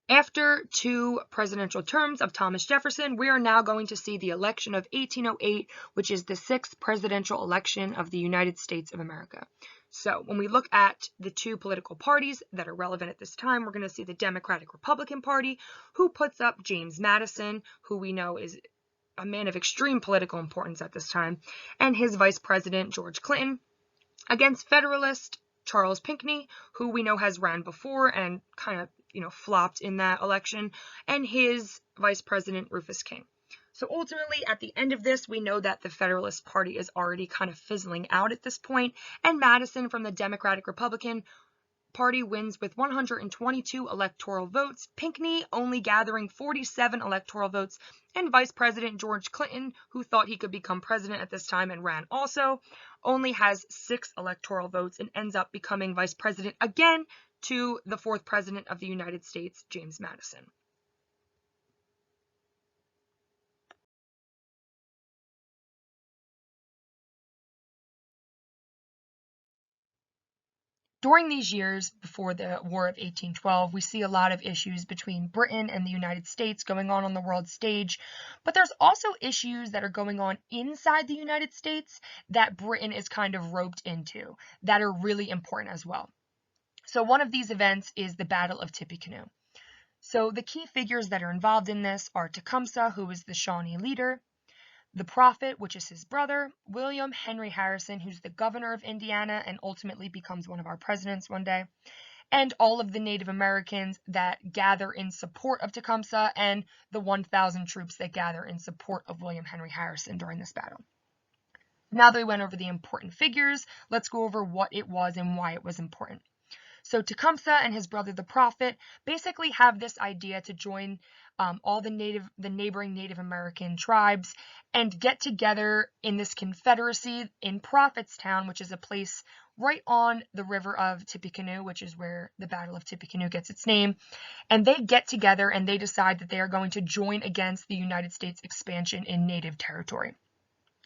After 2 presidential terms of Thomas Jefferson, we are now going to see the election of 1808, which is the 6th presidential election of the United States of America. So when we look at the 2 political parties that are relevant at this time, we're going to see the Democratic Republican Party, who puts up James Madison, who we know is a man of extreme political importance at this time, and his vice president, George Clinton, against Federalist Charles Pinckney, who we know has ran before and kind of, flopped in that election, and his vice president, Rufus King. So ultimately, at the end of this, we know that the Federalist Party is already kind of fizzling out at this point, and Madison from the Democratic Republican Party wins with 122 electoral votes, Pinckney only gathering 47 electoral votes, and Vice President George Clinton, who thought he could become president at this time and ran also, only has 6 electoral votes and ends up becoming vice president again to the 4th president of the United States, James Madison. During these years before the War of 1812, we see a lot of issues between Britain and the United States going on the world stage, but there's also issues that are going on inside the United States that Britain is kind of roped into that are really important as well. So one of these events is the Battle of Tippecanoe. So the key figures that are involved in this are Tecumseh, who is the Shawnee leader, the Prophet, which is his brother, William Henry Harrison, who's the governor of Indiana and ultimately becomes one of our presidents one day, and all of the Native Americans that gather in support of Tecumseh and the 1,000 troops that gather in support of William Henry Harrison during this battle. Now that we went over the important figures, let's go over what it was and why it was important. So Tecumseh and his brother the Prophet basically have this idea to join all the neighboring Native American tribes and get together in this confederacy in Prophetstown, which is a place right on the river of Tippecanoe, which is where the Battle of Tippecanoe gets its name. And they get together and they decide that they are going to join against the United States expansion in Native territory.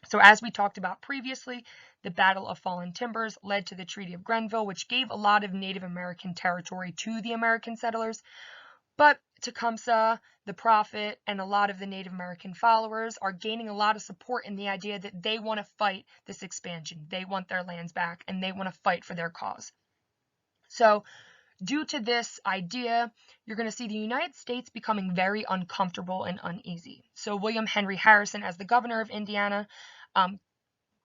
So as we talked about previously, the Battle of Fallen Timbers led to the Treaty of Grenville, which gave a lot of Native American territory to the American settlers. But Tecumseh, the Prophet, and a lot of the Native American followers are gaining a lot of support in the idea that they want to fight this expansion. They want their lands back, and they want to fight for their cause. So due to this idea, you're going to see the United States becoming very uncomfortable and uneasy. So William Henry Harrison, as the governor of Indiana,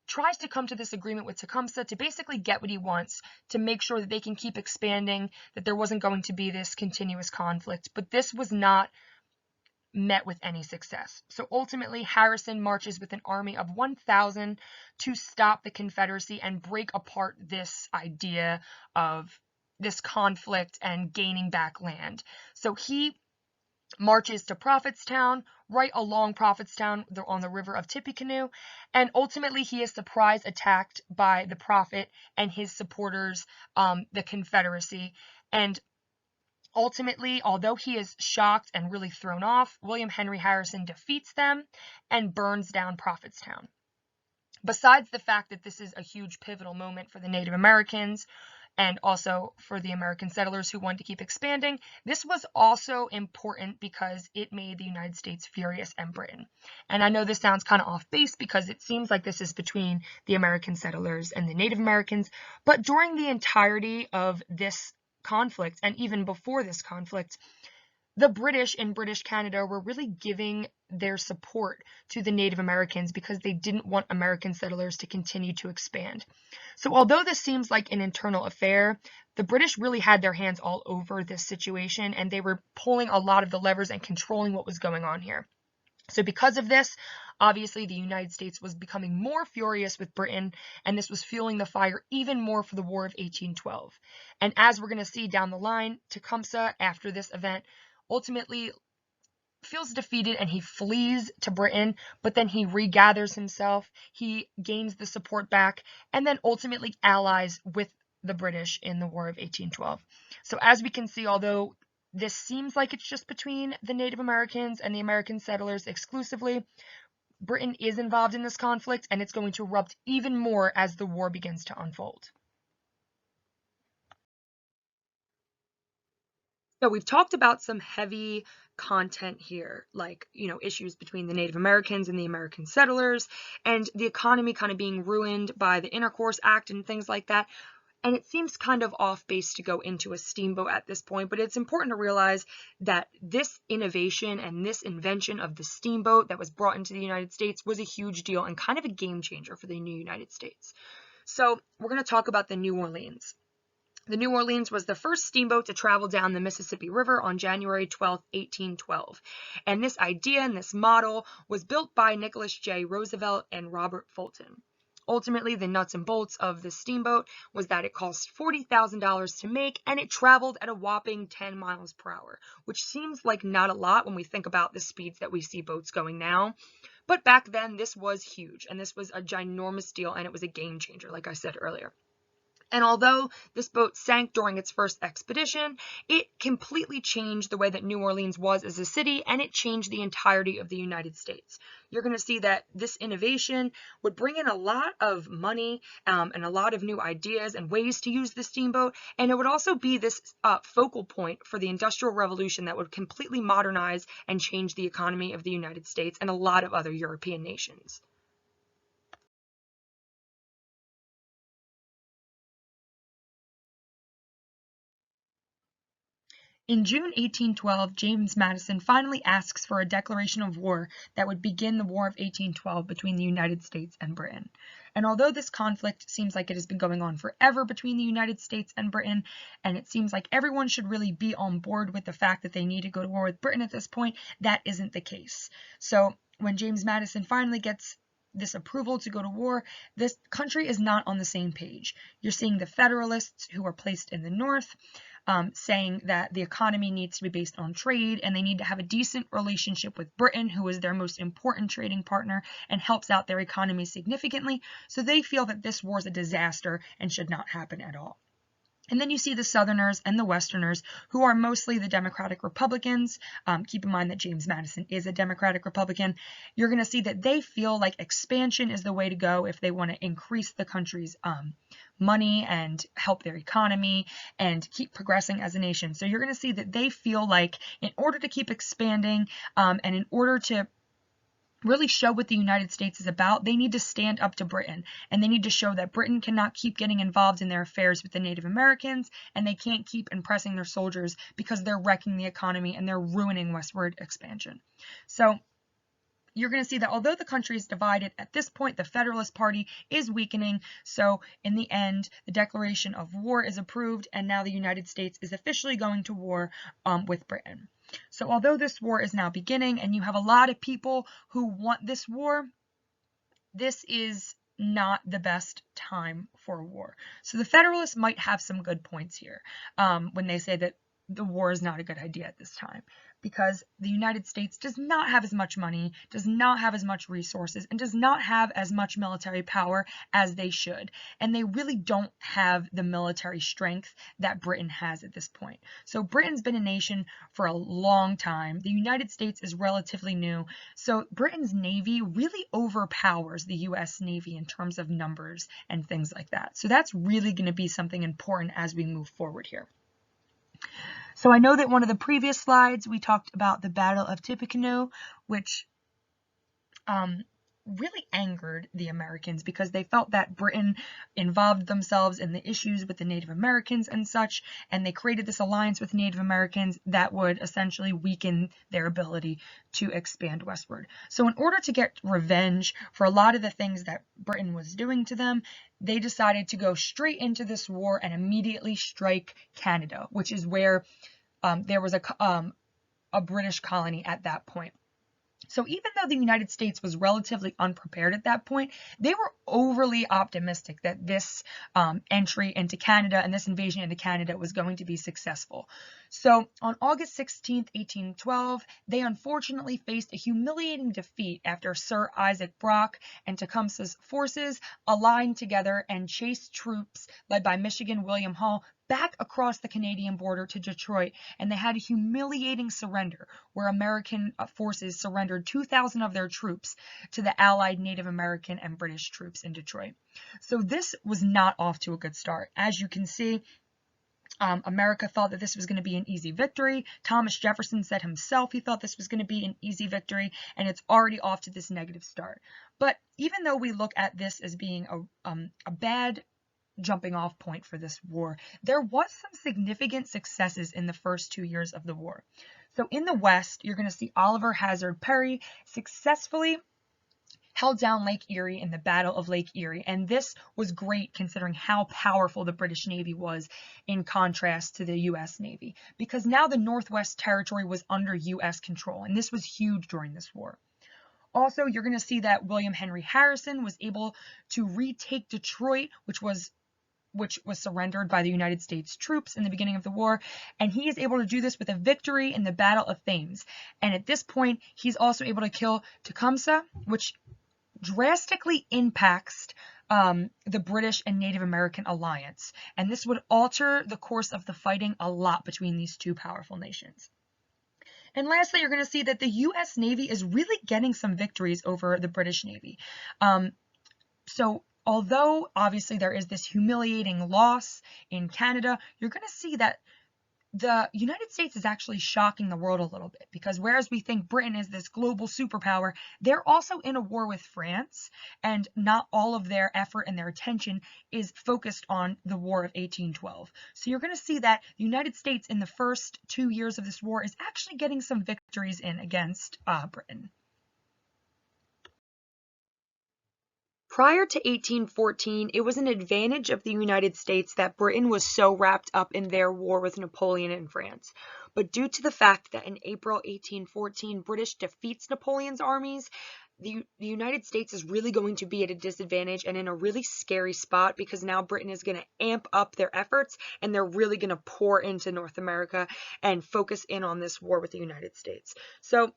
tries to come to this agreement with Tecumseh to basically get what he wants, to make sure that they can keep expanding, that there wasn't going to be this continuous conflict. But this was not met with any success. So ultimately, Harrison marches with an army of 1,000 to stop the Confederacy and break apart this idea of this conflict and gaining back land. So he marches to Prophetstown, right along Prophetstown on the river of Tippecanoe, and ultimately he is surprise attacked by the Prophet and his supporters, the Confederacy, and ultimately, although he is shocked and really thrown off, William Henry Harrison defeats them and burns down Prophetstown. Besides the fact that this is a huge pivotal moment for the Native Americans, and also for the American settlers who wanted to keep expanding, this was also important because it made the United States furious and Britain. And I know this sounds kind of off base because it seems like this is between the American settlers and the Native Americans, but during the entirety of this conflict, and even before this conflict, the British in British Canada were really giving their support to the Native Americans because they didn't want American settlers to continue to expand. So although this seems like an internal affair, the British really had their hands all over this situation, and they were pulling a lot of the levers and controlling what was going on here. So because of this, obviously the United States was becoming more furious with Britain, and this was fueling the fire even more for the War of 1812. And as we're going to see down the line, Tecumseh, after this event, ultimately feels defeated and he flees to Britain, but then he regathers himself, he gains the support back, and then ultimately allies with the British in the War of 1812. So as we can see, although this seems like it's just between the Native Americans and the American settlers exclusively, Britain is involved in this conflict, and it's going to erupt even more as the war begins to unfold. So we've talked about some heavy content here, like, issues between the Native Americans and the American settlers, and the economy kind of being ruined by the Intercourse Act and things like that. And it seems kind of off base to go into a steamboat at this point, but it's important to realize that this innovation and this invention of the steamboat that was brought into the United States was a huge deal and kind of a game changer for the new United States. So we're going to talk about the New Orleans. The New Orleans was the first steamboat to travel down the Mississippi River on January 12, 1812. And this idea and this model was built by Nicholas J. Roosevelt and Robert Fulton. Ultimately, the nuts and bolts of the steamboat was that it cost $40,000 to make, and it traveled at a whopping 10 miles per hour, which seems like not a lot when we think about the speeds that we see boats going now. But back then, this was huge, and this was a ginormous deal, and it was a game changer, like I said earlier. And although this boat sank during its first expedition, it completely changed the way that New Orleans was as a city, and it changed the entirety of the United States. You're going to see that this innovation would bring in a lot of money and a lot of new ideas and ways to use the steamboat, and it would also be this focal point for the Industrial Revolution that would completely modernize and change the economy of the United States and a lot of other European nations. In June 1812, James Madison finally asks for a declaration of war that would begin the War of 1812 between the United States and Britain. And although this conflict seems like it has been going on forever between the United States and Britain, and it seems like everyone should really be on board with the fact that they need to go to war with Britain at this point, that isn't the case. So when James Madison finally gets this approval to go to war, this country is not on the same page. You're seeing the Federalists, who are placed in the North, saying that the economy needs to be based on trade and they need to have a decent relationship with Britain, who is their most important trading partner and helps out their economy significantly. So they feel that this war is a disaster and should not happen at all. And then you see the Southerners and the Westerners, who are mostly the Democratic Republicans. Keep in mind that James Madison is a Democratic Republican. You're going to see that they feel like expansion is the way to go if they want to increase the country's money and help their economy and keep progressing as a nation. So you're going to see that they feel like in order to keep expanding and in order to really show what the United States is about, they need to stand up to Britain, and they need to show that Britain cannot keep getting involved in their affairs with the Native Americans, and they can't keep impressing their soldiers because they're wrecking the economy and they're ruining westward expansion. So you're going to see that although the country is divided, at this point the Federalist Party is weakening. So in the end, the declaration of war is approved, and now the United States is officially going to war with Britain. So although this war is now beginning and you have a lot of people who want this war, this is not the best time for a war. So the Federalists might have some good points here when they say that the war is not a good idea at this time, because the United States does not have as much money, does not have as much resources, and does not have as much military power as they should. And they really don't have the military strength that Britain has at this point. So Britain's been a nation for a long time. The United States is relatively new. So Britain's Navy really overpowers the US Navy in terms of numbers and things like that. So that's really going to be something important as we move forward here. So I know that one of the previous slides we talked about the Battle of Tippecanoe, which really angered the Americans because they felt that Britain involved themselves in the issues with the Native Americans and such, and they created this alliance with Native Americans that would essentially weaken their ability to expand westward. So in order to get revenge for a lot of the things that Britain was doing to them, they decided to go straight into this war and immediately strike Canada, which is where there was a British colony at that point. So even though the United States was relatively unprepared at that point, they were overly optimistic that this entry into Canada and this invasion into Canada was going to be successful. So on August 16th, 1812, they unfortunately faced a humiliating defeat after Sir Isaac Brock and Tecumseh's forces aligned together and chased troops led by Michigan William Hull back across the Canadian border to Detroit, and they had a humiliating surrender where American forces surrendered 2,000 of their troops to the Allied Native American and British troops in Detroit. So this was not off to a good start. As you can see, America thought that this was going to be an easy victory. Thomas Jefferson said himself he thought this was going to be an easy victory, and it's already off to this negative start. But even though we look at this as being a bad jumping off point for this war, there was some significant successes in the first 2 years of the war. So in the West, you're going to see Oliver Hazard Perry successfully held down Lake Erie in the Battle of Lake Erie, and this was great considering how powerful the British Navy was in contrast to the U.S. Navy, because now the Northwest Territory was under U.S. control, and this was huge during this war. Also, you're going to see that William Henry Harrison was able to retake Detroit, which was surrendered by the United States troops in the beginning of the war, and he is able to do this with a victory in the Battle of Thames. And at this point, he's also able to kill Tecumseh, which drastically impacts the British and Native American alliance. And this would alter the course of the fighting a lot between these two powerful nations. And lastly, you're going to see that the U.S. Navy is really getting some victories over the British Navy. So although obviously there is this humiliating loss in Canada, you're going to see that the United States is actually shocking the world a little bit, because whereas we think Britain is this global superpower, they're also in a war with France, and not all of their effort and their attention is focused on the War of 1812. So you're going to see that the United States in the first 2 years of this war is actually getting some victories in against Britain. Prior to 1814, it was an advantage of the United States that Britain was so wrapped up in their war with Napoleon and France. But due to the fact that in April 1814, British defeats Napoleon's armies, the United States is really going to be at a disadvantage and in a really scary spot, because now Britain is going to amp up their efforts and they're really going to pour into North America and focus in on this war with the United States. So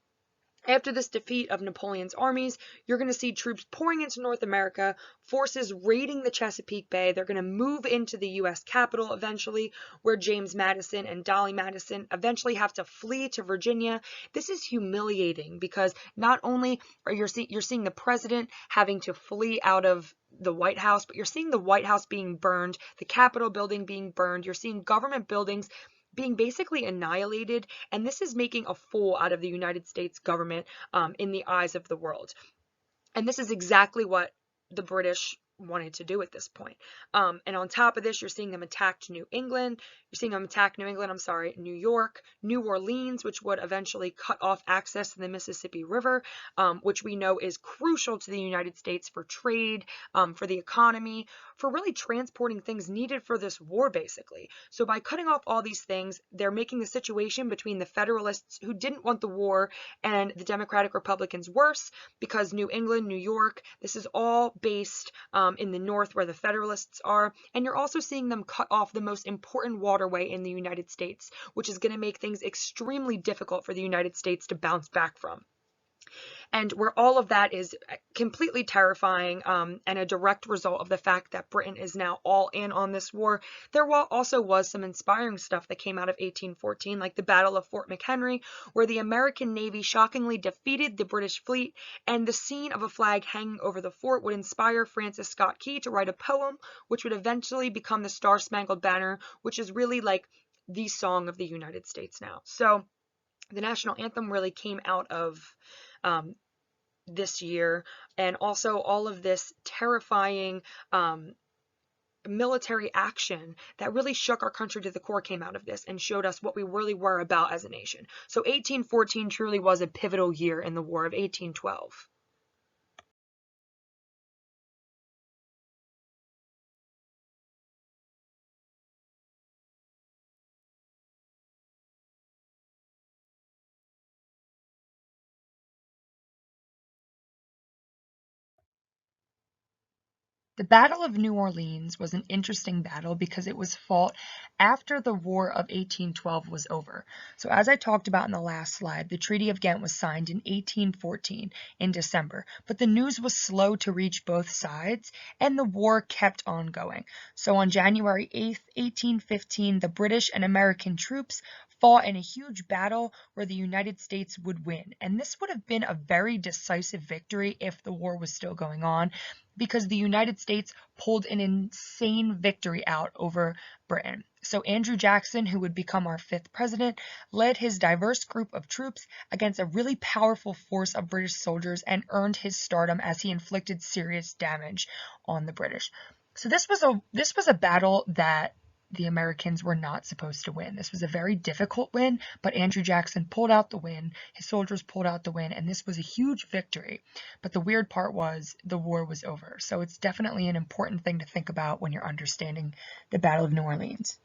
after this defeat of Napoleon's armies, you're going to see troops pouring into North America, forces raiding the Chesapeake Bay. They're going to move into the U.S. Capitol eventually, where James Madison and Dolley Madison eventually have to flee to Virginia. This is humiliating, because not only are you're seeing the president having to flee out of the White House, but you're seeing the White House being burned, the Capitol building being burned. You're seeing government buildings being basically annihilated, and this is making a fool out of the United States government in the eyes of the world. And this is exactly what the British wanted to do at this point. And on top of this, you're seeing them attack New York, New Orleans, which would eventually cut off access to the Mississippi River, which we know is crucial to the United States for trade, for the economy, for really transporting things needed for this war, basically. So by cutting off all these things, they're making the situation between the Federalists, who didn't want the war, and the Democratic Republicans worse, because New England, New York, this is all based in the north where the Federalists are, and you're also seeing them cut off the most important waterway in the United States, which is going to make things extremely difficult for the United States to bounce back from. And where all of that is completely terrifying and a direct result of the fact that Britain is now all in on this war, there also was some inspiring stuff that came out of 1814, like the Battle of Fort McHenry, where the American Navy shockingly defeated the British fleet, and the scene of a flag hanging over the fort would inspire Francis Scott Key to write a poem, which would eventually become the Star-Spangled Banner, which is really like the song of the United States now. So the national anthem really came out of this year, and also all of this terrifying military action that really shook our country to the core came out of this and showed us what we really were about as a nation. So 1814 truly was a pivotal year in the War of 1812. The Battle of New Orleans was an interesting battle because it was fought after the War of 1812 was over. So as I talked about in the last slide, the Treaty of Ghent was signed in 1814 in December, but the news was slow to reach both sides and the war kept on going. So on January 8th, 1815, the British and American troops fought in a huge battle where the United States would win. And this would have been a very decisive victory if the war was still going on, because the United States pulled an insane victory out over Britain. So Andrew Jackson, who would become our 5th president, led his diverse group of troops against a really powerful force of British soldiers and earned his stardom as he inflicted serious damage on the British. So this was a battle that the Americans were not supposed to win. This was a very difficult win, but Andrew Jackson pulled out the win. His soldiers pulled out the win, and this was a huge victory. But the weird part was the war was over. So it's definitely an important thing to think about when you're understanding the Battle of New Orleans.